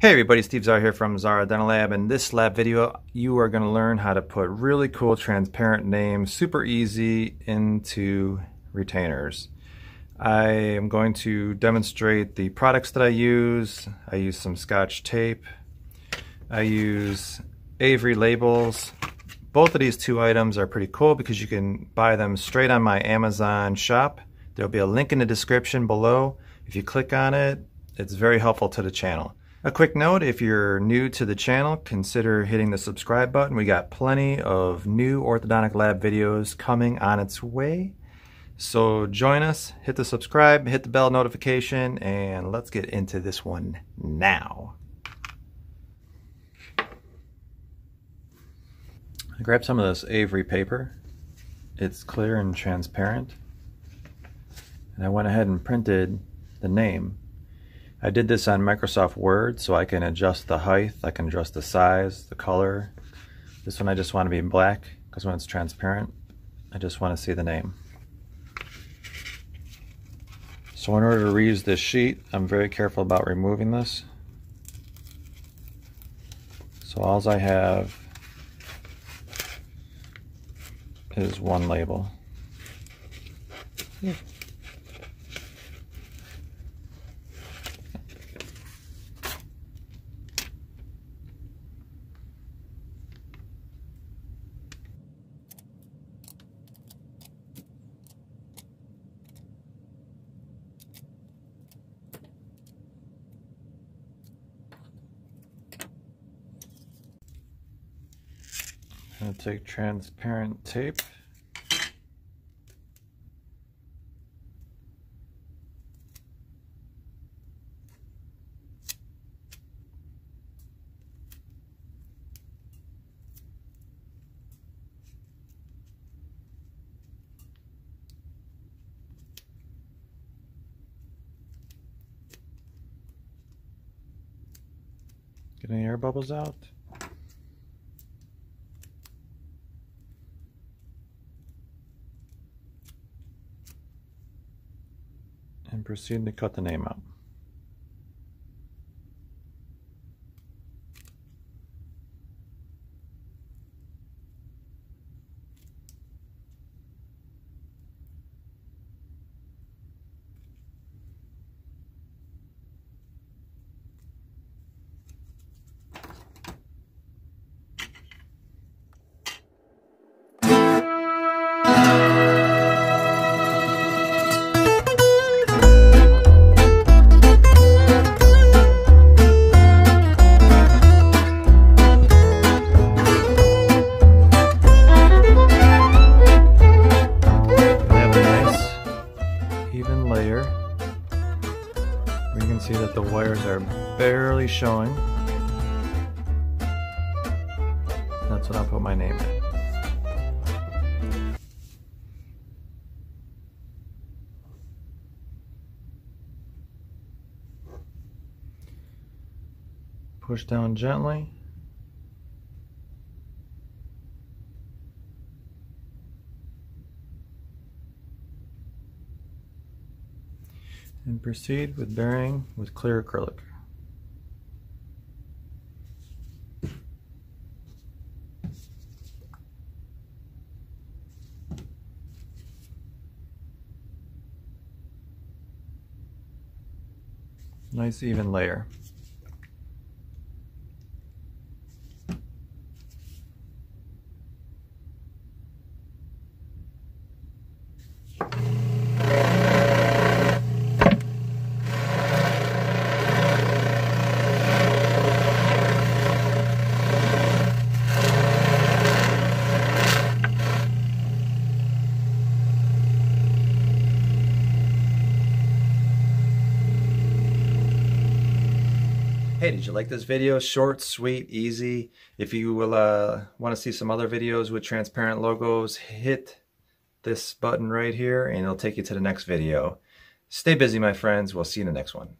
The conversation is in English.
Hey everybody, Steve Szara here from Szara Dental Lab. In this lab video, you are going to learn how to put really cool transparent names, super easy, into retainers. I am going to demonstrate the products that I use. I use some Scotch tape. I use Avery labels. Both of these two items are pretty cool because you can buy them straight on my Amazon shop. There'll be a link in the description below. If you click on it, it's very helpful to the channel. A quick note, if you're new to the channel, consider hitting the subscribe button. We got plenty of new orthodontic lab videos coming on its way. So join us, hit the subscribe, hit the bell notification, and let's get into this one now. I grabbed some of this Avery paper. It's clear and transparent. And I went ahead and printed the name. I did this on Microsoft Word so I can adjust the height, I can adjust the size, the color. This one I just want to be black because when it's transparent, I just want to see the name. So in order to reuse this sheet, I'm very careful about removing this. So all I have is one label. I'm going to take transparent tape. Get any air bubbles out. And proceed to cut the name out. Even layer where you can see that the wires are barely showing. That's what I'll put my name in. Push down gently. And proceed with burying with clear acrylic. Nice even layer. Hey, did you like this video? Short, sweet, easy. If you will want to see some other videos with transparent logos, hit this button right here and it'll take you to the next video. Stay busy, my friends. We'll see you in the next one.